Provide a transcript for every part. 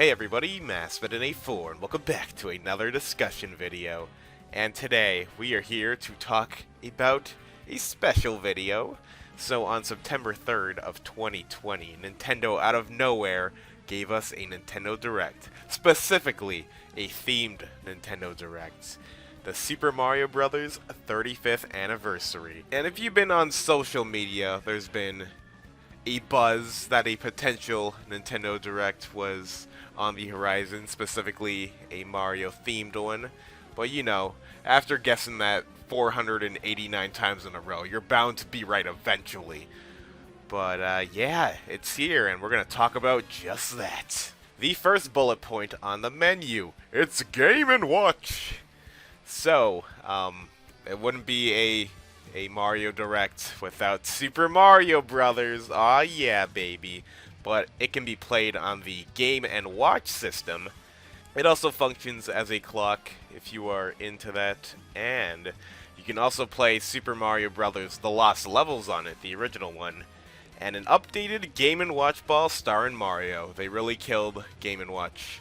Hey everybody, MaskedMetaKnight4 and welcome back to another discussion video. And today we are here to talk about a special video. So on September 3rd of 2020, Nintendo out of nowhere gave us a Nintendo Direct. Specifically, a themed Nintendo Direct. The Super Mario Bros. 35th anniversary. And if you've been on social media, there's been a buzz that a potential Nintendo Direct was on the horizon, specifically a Mario themed one. But you know, after guessing that 489 times in a row, you're bound to be right eventually. But yeah, it's here and we're gonna talk about just that. The first bullet point on the menu, it's Game & Watch. So, it wouldn't be a Mario Direct without Super Mario Brothers. Aw yeah, baby. But it can be played on the Game & Watch system. It also functions as a clock if you are into that, and you can also play Super Mario Brothers The Lost Levels on it, the original one, and an updated Game & Watch ball starring Mario. They really killed Game & Watch.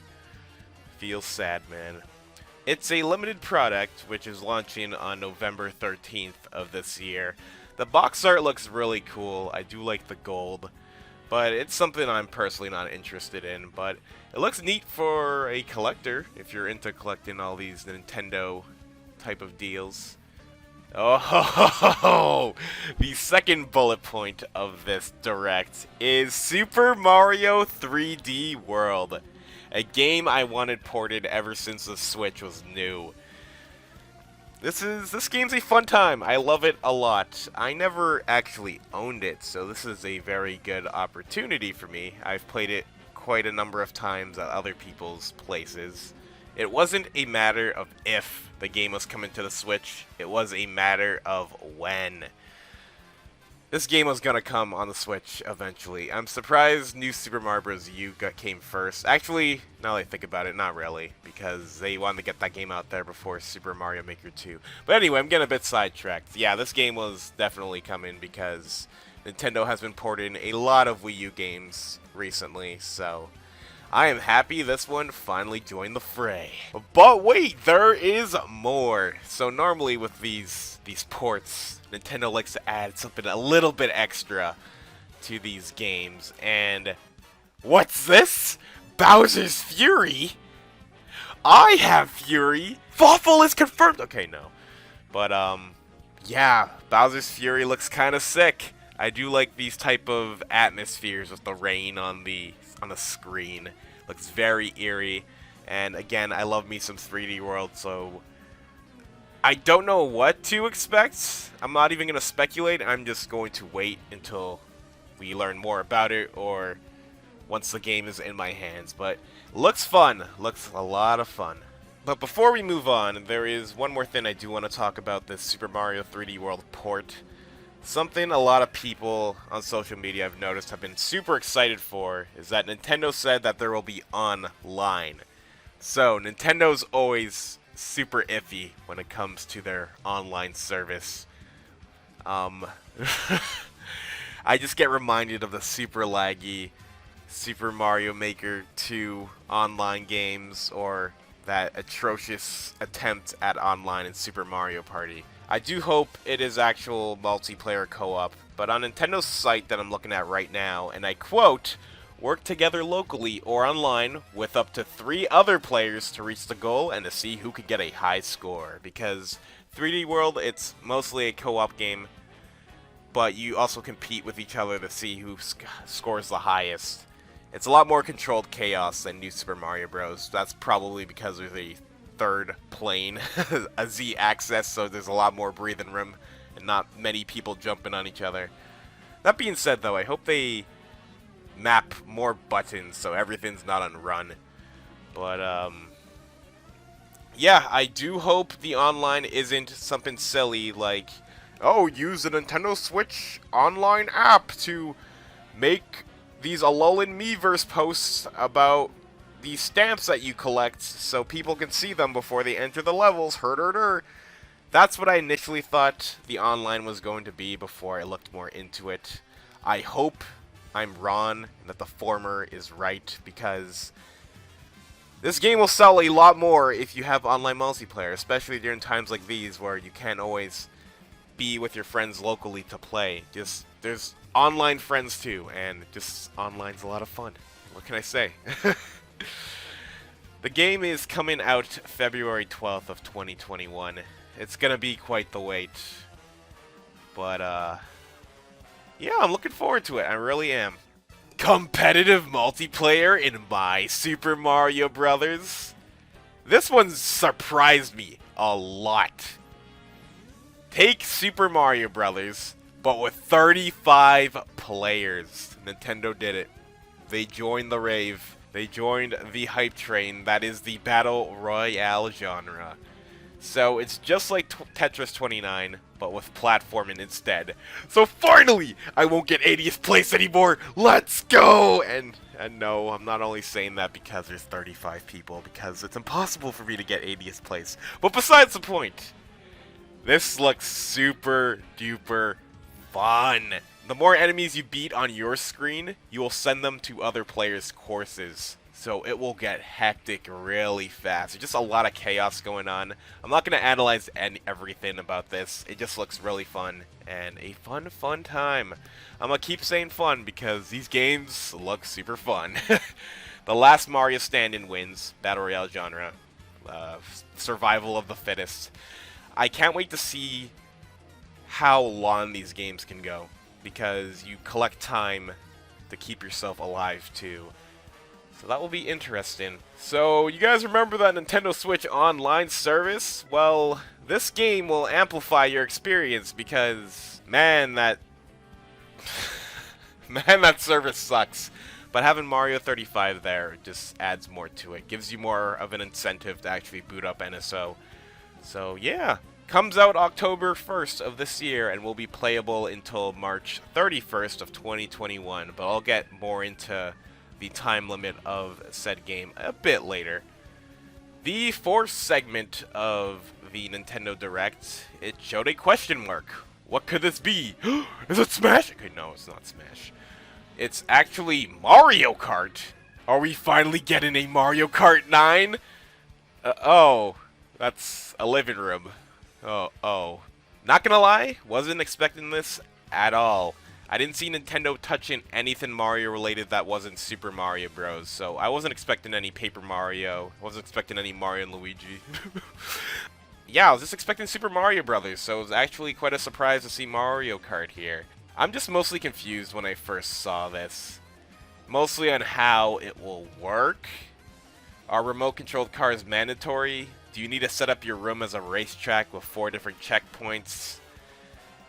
Feels sad, man. It's a limited product, which is launching on November 13th of this year. The box art looks really cool. I do like the gold, but it's something I'm personally not interested in. But it looks neat for a collector, if you're into collecting all these Nintendo type of deals. Oh, the second bullet point of this Direct is Super Mario 3D World. A game I wanted ported ever since the Switch was new. This game's a fun time. I love it a lot. I never actually owned it, so this is a very good opportunity for me. I've played it quite a number of times at other people's places. It wasn't a matter of if the game was coming to the Switch, it was a matter of when. This game was gonna come on the Switch eventually. I'm surprised New Super Mario Bros. U came first. Actually, now that I think about it, not really, because they wanted to get that game out there before Super Mario Maker 2. But anyway, I'm getting a bit sidetracked. Yeah, this game was definitely coming because Nintendo has been porting a lot of Wii U games recently, so I am happy this one finally joined the fray. But wait, there is more. So normally with these ports, Nintendo likes to add something a little bit extra to these games. And what's this? Bowser's Fury? I have Fury. Fawful is confirmed. Okay, no. But yeah, Bowser's Fury looks kind of sick. I do like these type of atmospheres with the rain on the screen. Looks very eerie, and again, I love me some 3D World, so I don't know what to expect. I'm not even going to speculate. I'm just going to wait until we learn more about it, or once the game is in my hands. But looks fun. Looks a lot of fun. But before we move on, there is one more thing I do want to talk about this Super Mario 3D World port. Something a lot of people on social media I've noticed have been super excited for is that Nintendo said that there will be online. So, Nintendo's always super iffy when it comes to their online service. I just get reminded of the super laggy Super Mario Maker 2 online games, or that atrocious attempt at online in Super Mario Party. I do hope it is actual multiplayer co-op, but on Nintendo's site that I'm looking at right now, and I quote, work together locally or online with up to 3 other players to reach the goal and to see who can get a high score. Because 3D World, it's mostly a co-op game, but you also compete with each other to see who scores the highest. It's a lot more controlled chaos than New Super Mario Bros. That's probably because of the third plane, a Z-axis, so there's a lot more breathing room and not many people jumping on each other. That being said, though, I hope they map more buttons so everything's not on run. But yeah, I do hope the online isn't something silly like, oh, use the Nintendo Switch online app to make these Alolan Miiverse posts about these stamps that you collect so people can see them before they enter the levels. That's what I initially thought the online was going to be before I looked more into it. I hope I'm wrong and that the former is right, because This game will sell a lot more if you have online multiplayer, especially during times like these where you can't always be with your friends locally to play. Just there's online friends too, and just online's a lot of fun. What can I say? The game is coming out February 12th of 2021. It's gonna be quite the wait. But yeah, I'm looking forward to it. I really am. Competitive multiplayer in my Super Mario Brothers. This one surprised me a lot. Take Super Mario Brothers, but with 35 players. Nintendo did it. They joined the rave. They joined the hype train that is the Battle Royale genre. So it's just like Tetris 29, but with platforming instead. So finally, I won't get 80th place anymore. Let's go! And no, I'm not only saying that because there's 35 people, because it's impossible for me to get 80th place. But besides the point, this looks super duper fun. The more enemies you beat on your screen, you will send them to other players' courses. So it will get hectic really fast. There's just a lot of chaos going on. I'm not going to analyze everything about this. It just looks really fun and a fun time. I'm going to keep saying fun because these games look super fun. The last Mario stand-in wins, Battle Royale genre, survival of the fittest. I can't wait to see how long these games can go because you collect time to keep yourself alive too. So that will be interesting. So you guys remember that Nintendo Switch Online service? Well, this game will amplify your experience because, man, that service sucks. But having Mario 35 there just adds more to it. Gives you more of an incentive to actually boot up NSO. So yeah, comes out October 1st of this year and will be playable until March 31st of 2021. But I'll get more into the time limit of said game a bit later. The fourth segment of the Nintendo Direct, it showed a question mark. What could this be? Is it Smash? Okay, no, it's not Smash. It's actually Mario Kart. Are we finally getting a Mario Kart 9? Oh, that's a living room. Oh. Not gonna lie, wasn't expecting this at all. I didn't see Nintendo touching anything Mario related that wasn't Super Mario Bros. So I wasn't expecting any Paper Mario. I wasn't expecting any Mario and Luigi. Yeah, I was just expecting Super Mario Brothers, so it was actually quite a surprise to see Mario Kart here. I'm just mostly confused when I first saw this. Mostly on how it will work. Are remote-controlled cars mandatory? Do you need to set up your room as a racetrack with 4 different checkpoints?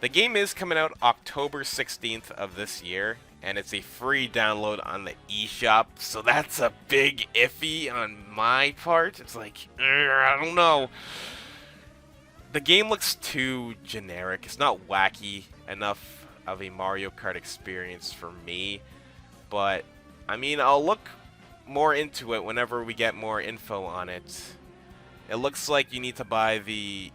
The game is coming out October 16th of this year, and it's a free download on the eShop, so that's a big iffy on my part. It's like, I don't know. The game looks too generic. It's not wacky enough of a Mario Kart experience for me, but, I mean, I'll look more into it whenever we get more info on it. It looks like you need to buy the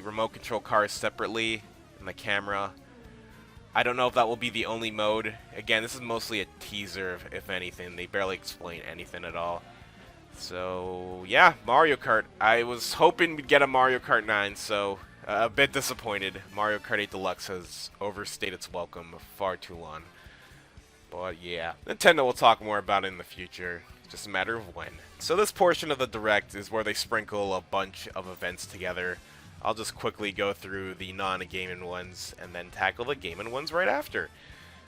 remote control cars separately, and the camera. I don't know if that will be the only mode. Again, this is mostly a teaser, if anything. They barely explain anything at all. So, yeah, Mario Kart. I was hoping we'd get a Mario Kart 9, so a bit disappointed. Mario Kart 8 Deluxe has overstayed its welcome far too long. But yeah, Nintendo will talk more about it in the future. Just a matter of when. So this portion of the Direct is where they sprinkle a bunch of events together. I'll just quickly go through the non-gaming ones and then tackle the gaming ones right after.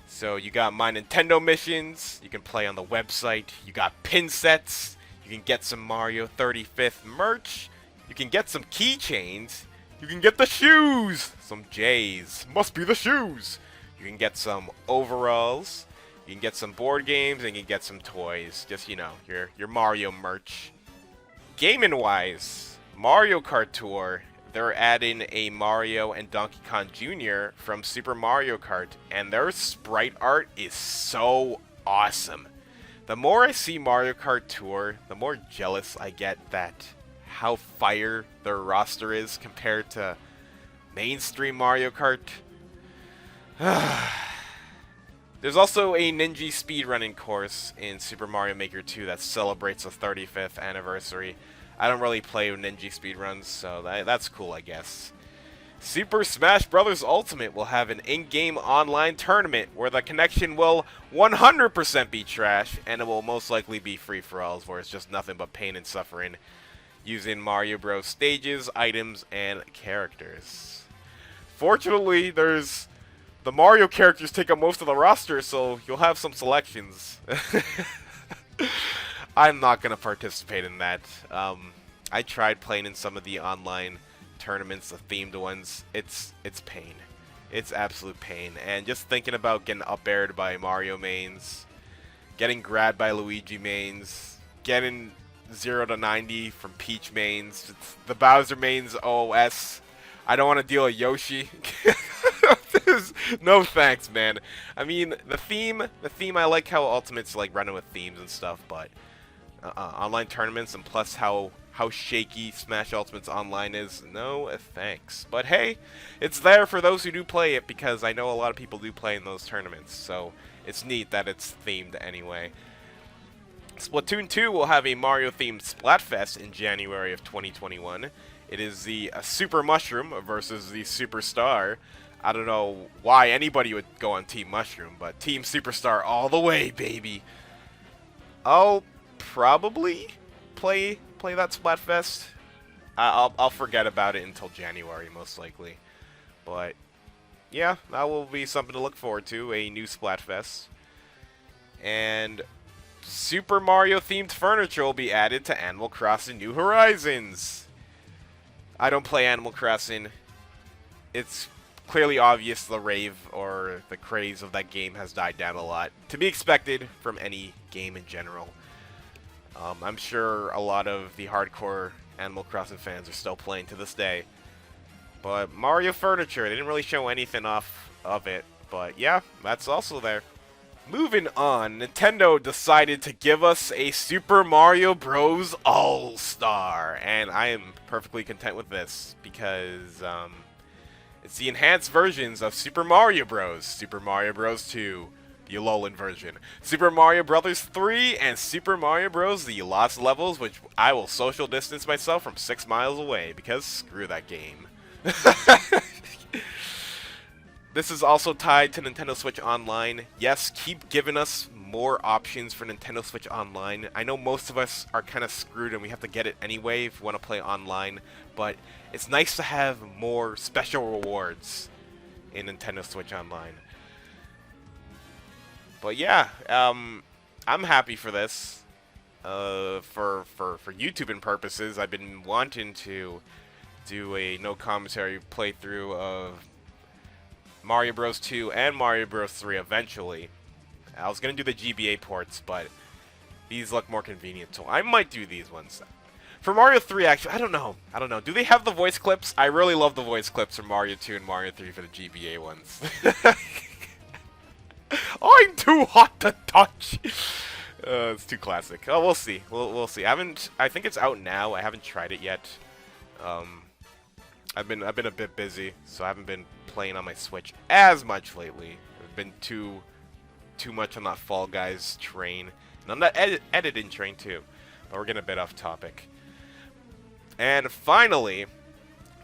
So you got My Nintendo Missions, you can play on the website, you got pin sets, you can get some Mario 35th merch, you can get some keychains, you can get the shoes, some J's, must be the shoes. You can get some overalls, you can get some board games, and you can get some toys. Just, you know, your Mario merch. Gaming wise, Mario Kart Tour, they're adding a Mario and Donkey Kong Jr. from Super Mario Kart, and their sprite art is so awesome. The more I see Mario Kart Tour, the more jealous I get that how fire their roster is compared to mainstream Mario Kart. There's also a Ninja speedrunning course in Super Mario Maker 2 that celebrates the 35th anniversary. I don't really play Ninja speedruns, so that's cool, I guess. Super Smash Bros. Ultimate will have an in-game online tournament where the connection will 100% be trash, and it will most likely be free-for-alls where it's just nothing but pain and suffering, using Mario Bros. Stages, items, and characters. Fortunately, the Mario characters take up most of the roster, so you'll have some selections. I'm not going to participate in that. I tried playing in some of the online tournaments, the themed ones. It's pain. It's absolute pain. And just thinking about getting up-aired by Mario mains, getting grabbed by Luigi mains, getting 0 to 90 from Peach mains, the Bowser mains OS. I don't want to deal with Yoshi. No thanks, man. I mean, the theme, I like how Ultimate's like running with themes and stuff, but online tournaments and plus how shaky Smash Ultimate's online is, no thanks. But hey, it's there for those who do play it because I know a lot of people do play in those tournaments, so it's neat that it's themed anyway. Splatoon 2 will have a Mario-themed Splatfest in January of 2021. It is the Super Mushroom versus the Superstar. I don't know why anybody would go on Team Mushroom, but Team Superstar all the way, baby. I'll probably play that Splatfest. I'll forget about it until January, most likely. But yeah, that will be something to look forward to, a new Splatfest. And Super Mario themed furniture will be added to Animal Crossing New Horizons. I don't play Animal Crossing. It's clearly obvious the rave or the craze of that game has died down a lot. To be expected from any game in general. I'm sure a lot of the hardcore Animal Crossing fans are still playing to this day. But Mario Furniture, they didn't really show anything off of it. But yeah, that's also there. Moving on, Nintendo decided to give us a Super Mario Bros. All-Star. And I am perfectly content with this because it's the enhanced versions of Super Mario Bros. Super Mario Bros. 2. The Alolan version, Super Mario Bros. 3, and Super Mario Bros. The Lost Levels, which I will social distance myself from 6 miles away, because screw that game. This is also tied to Nintendo Switch Online. Yes, keep giving us more options for Nintendo Switch Online. I know most of us are kind of screwed and we have to get it anyway if we want to play online, but it's nice to have more special rewards in Nintendo Switch Online. But yeah, I'm happy for this. For YouTubing purposes, I've been wanting to do a no commentary playthrough of Mario Bros. 2 and Mario Bros. 3 eventually. I was gonna do the GBA ports, but these look more convenient, so I might do these ones. For Mario 3, actually, I don't know. Do they have the voice clips? I really love the voice clips from Mario 2 and Mario 3 for the GBA ones. I'm too hot to touch. It's too classic. Oh, we'll see. We'll see. I think it's out now. I haven't tried it yet. I've been a bit busy, so I haven't been playing on my Switch as much lately. I've been too much on that Fall Guys train, and on that editing train too. But we're getting a bit off topic. And finally,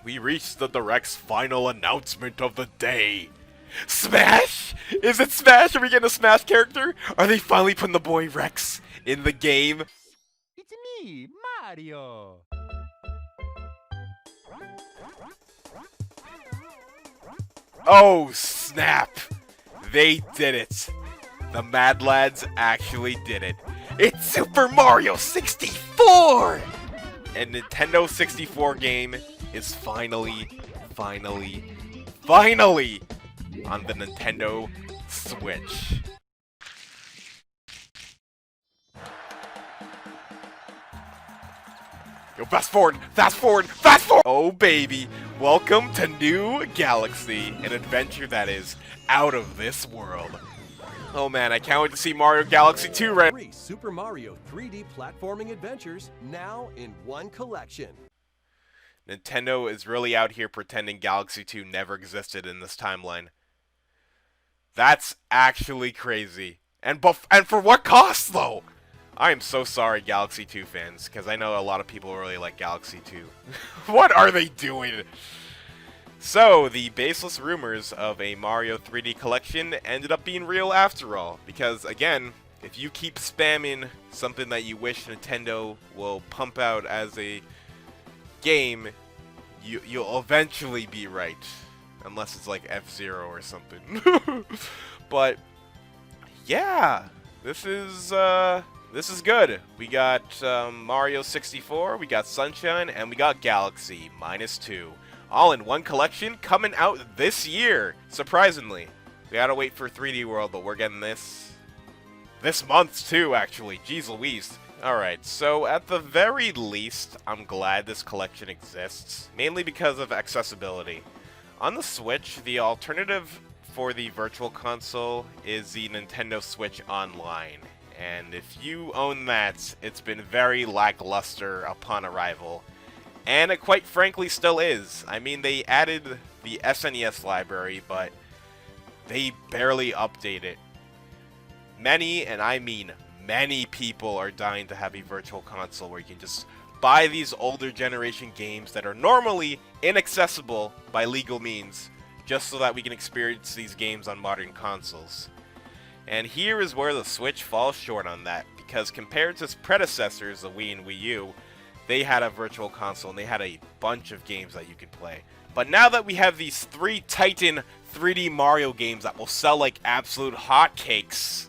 we reached the Direct's final announcement of the day. Smash? Is it Smash? Are we getting a Smash character? Are they finally putting the boy Rex in the game? It's me, Mario. Oh, snap. They did it. The Mad Lads actually did it. It's Super Mario 64! A Nintendo 64 game is finally on the Nintendo Switch. Yo, fast forward! Oh, baby. Welcome to New Galaxy, an adventure that is out of this world. Oh, man, I can't wait to see Mario Galaxy 2 right. 3 Super Mario 3D platforming adventures now in one collection. Nintendo is really out here pretending Galaxy 2 never existed in this timeline. That's actually crazy. And for what cost, though? I am so sorry, Galaxy 2 fans, because I know a lot of people really like Galaxy 2. What are they doing? So, the baseless rumors of a Mario 3D collection ended up being real after all, because again, if you keep spamming something that you wish Nintendo will pump out as a game, you'll eventually be right. Unless it's like F-Zero or something. But, yeah, this is good. We got Mario 64, we got Sunshine, and we got Galaxy -2. All in one collection coming out this year, surprisingly. We gotta wait for 3D World, but we're getting this month too, actually. Jeez Louise. Alright, so at the very least, I'm glad this collection exists, mainly because of accessibility. On the Switch, the alternative for the Virtual Console is the Nintendo Switch Online, and if you own that, it's been very lackluster upon arrival. And it quite frankly still is. I mean, they added the SNES library, but they barely update it. Many, and I mean many people are dying to have a Virtual Console where you can just buy these older generation games that are normally inaccessible by legal means, just so that we can experience these games on modern consoles. And here is where the Switch falls short on that, because compared to its predecessors, the Wii and Wii U, they had a Virtual Console and they had a bunch of games that you could play. But now that we have these 3 Titan 3D Mario games that will sell like absolute hotcakes,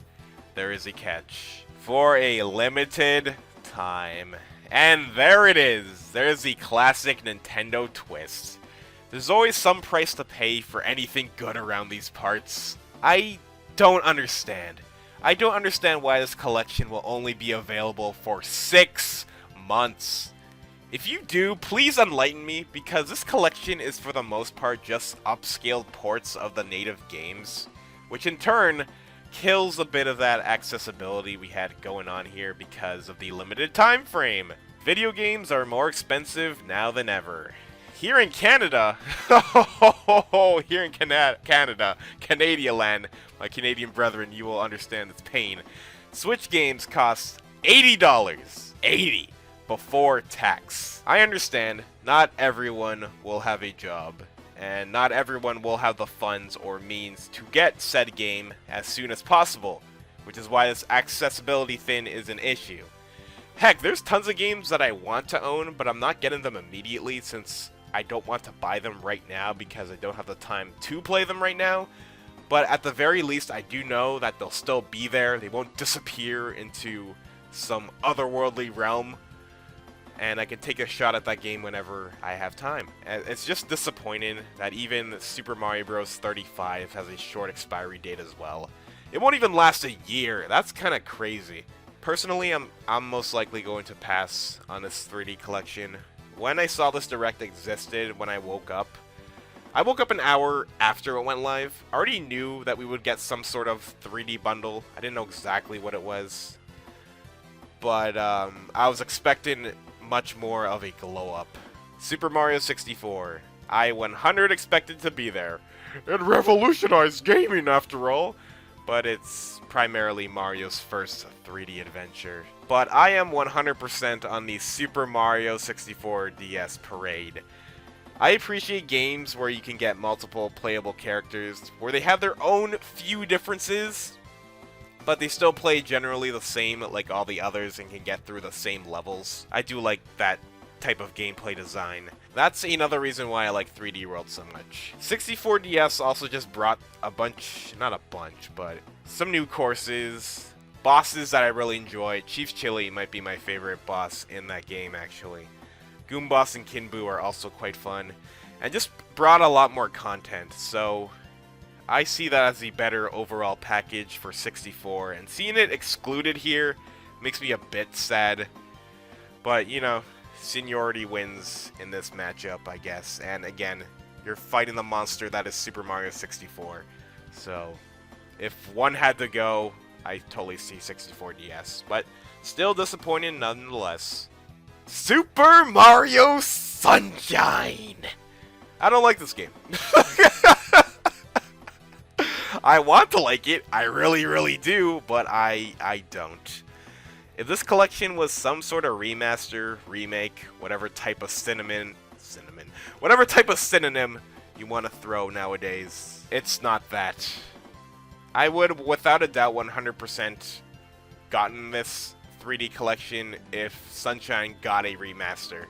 there is a catch. For a limited time. And there it is. There's the classic Nintendo twist. There's always some price to pay for anything good around these parts. I don't understand. I don't understand why this collection will only be available for 6 months. If you do, please enlighten me, because this collection is for the most part just upscaled ports of the native games, which in turn kills a bit of that accessibility we had going on here because of the limited time frame. Video games are more expensive now than ever. Here in Canada, here in Canada, Canadian land, my Canadian brethren, you will understand its pain. Switch games cost $80, $80, before tax. I understand, not everyone will have a job, and not everyone will have the funds or means to get said game as soon as possible, which is why this accessibility thing is an issue. Heck, there's tons of games that I want to own, but I'm not getting them immediately since I don't want to buy them right now because I don't have the time to play them right now. But at the very least, I do know that they'll still be there. They won't disappear into some otherworldly realm, and I can take a shot at that game whenever I have time. It's just disappointing that even Super Mario Bros. 35 has a short expiry date as well. It won't even last a year. That's kind of crazy. Personally, I'm most likely going to pass on this 3D collection. When I saw this Direct existed, when I woke up an hour after it went live. I already knew that we would get some sort of 3D bundle. I didn't know exactly what it was, but I was expecting much more of a glow up. Super Mario 64. I 100 expected to be there. It revolutionized gaming after all. But it's primarily Mario's first 3D adventure. But I am 100% on the Super Mario 64 DS parade. I appreciate games where you can get multiple playable characters, where they have their own few differences, but they still play generally the same like all the others and can get through the same levels. I do like that type of gameplay design. That's another reason why I like 3D World so much. 64DS also just brought a bunch, not a bunch, but some new courses, bosses that I really enjoy. Chief Chili might be my favorite boss in that game, actually. Goomboss and Kinboo are also quite fun, and just brought a lot more content, so I see that as the better overall package for 64, and seeing it excluded here makes me a bit sad, but you know, seniority wins in this matchup, I guess. And again, you're fighting the monster that is Super Mario 64. So, if one had to go, I totally see 64DS. But still disappointing nonetheless. Super Mario Sunshine! I don't like this game. I want to like it, I really do, but I don't. If this collection was some sort of remaster, remake, whatever type of whatever type of synonym you want to throw nowadays, it's not that. I would, without a doubt, 100% gotten this 3D collection if Sunshine got a remaster.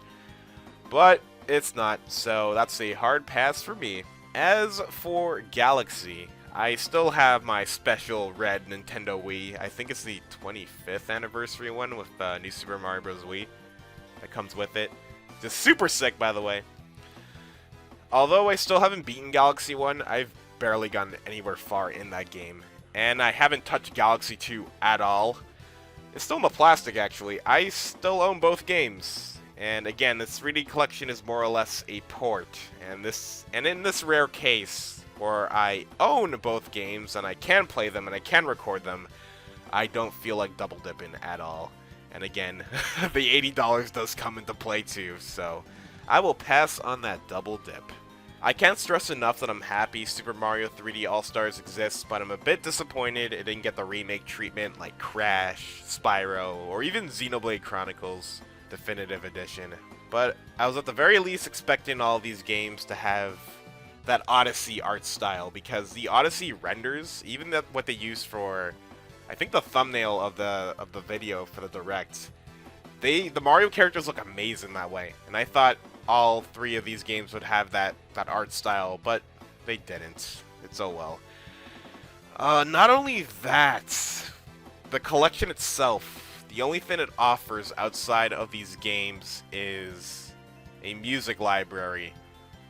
But it's not, so that's a hard pass for me. As for Galaxy, I still have my special red Nintendo Wii. I think it's the 25th anniversary one with New Super Mario Bros. Wii that comes with it. Just super sick, by the way. Although I still haven't beaten Galaxy 1, I've barely gotten anywhere far in that game. And I haven't touched Galaxy 2 at all. It's still in the plastic, actually. I still own both games. And again, this 3D collection is more or less a port. And in this rare case, where I own both games, and I can play them, and I can record them, I don't feel like double dipping at all. And again, the $80 does come into play too, so I will pass on that double dip. I can't stress enough that I'm happy Super Mario 3D All-Stars exists, but I'm a bit disappointed it didn't get the remake treatment like Crash, Spyro, or even Xenoblade Chronicles Definitive Edition. But I was at the very least expecting all these games to have that Odyssey art style, because the Odyssey renders, even what they use for, I think, the thumbnail of the video for the Direct, the Mario characters look amazing that way, and I thought all three of these games would have that art style, but they didn't. It's oh well. Not only that, the collection itself, the only thing it offers outside of these games is a music library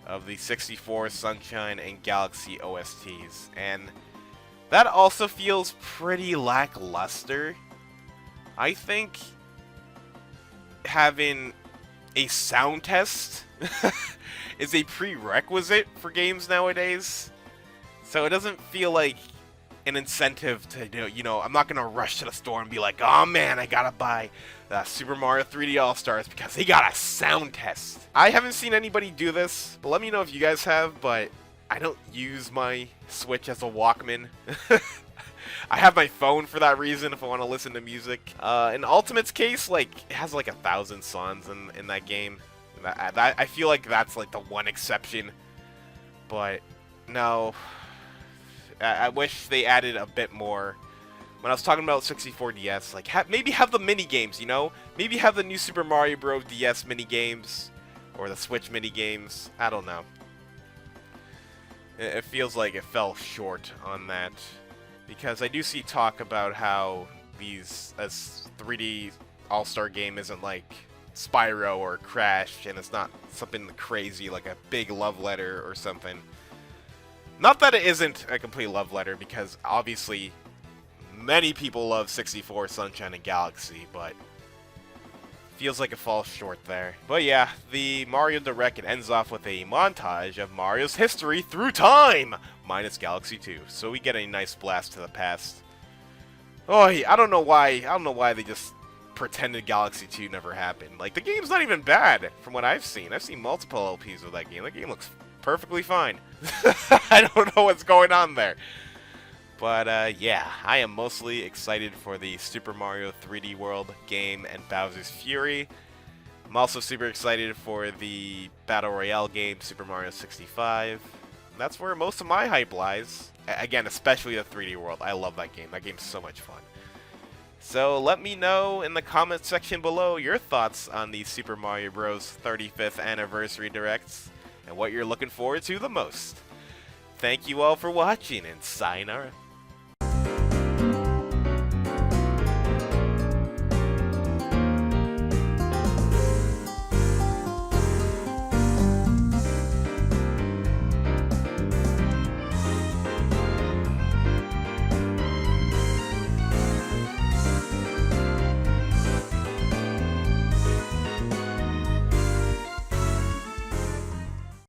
of the 64, Sunshine, and Galaxy OSTs, and that also feels pretty lackluster. I think having a sound test is a prerequisite for games nowadays, so it doesn't feel like an incentive to, you know, I'm not gonna rush to the store and be like, oh man, I gotta buy Super Mario 3D All-Stars because they got a sound test. I haven't seen anybody do this, but let me know if you guys have, but I don't use my Switch as a Walkman. I have my phone for that reason if I want to listen to music. In Ultimate's case, like, it has like 1,000 songs in that game. I feel like that's like the one exception. But no, I wish they added a bit more. When I was talking about 64 DS, like maybe have the mini games, you know? Maybe have the new Super Mario Bros. DS mini games or the Switch mini games. I don't know. It feels like it fell short on that. Because I do see talk about how these 3D All-Star game isn't like Spyro or Crash, and it's not something crazy like a big love letter or something. Not that it isn't a complete love letter, because obviously many people love 64, Sunshine, and Galaxy, but feels like it falls short there. But yeah, the Mario Direct, it ends off with a montage of Mario's history through time, minus Galaxy 2. So we get a nice blast to the past. Oh, I don't know why they just pretended Galaxy 2 never happened. Like, the game's not even bad from what I've seen. I've seen multiple LPs of that game. That game looks perfectly fine. I don't know what's going on there. But yeah, I am mostly excited for the Super Mario 3D World game and Bowser's Fury. I'm also super excited for the Battle Royale game, Super Mario 65. That's where most of my hype lies. Again, especially the 3D World. I love that game. That game's so much fun. So let me know in the comment section below your thoughts on the Super Mario Bros. 35th Anniversary Directs and what you're looking forward to the most. Thank you all for watching, and sayonara.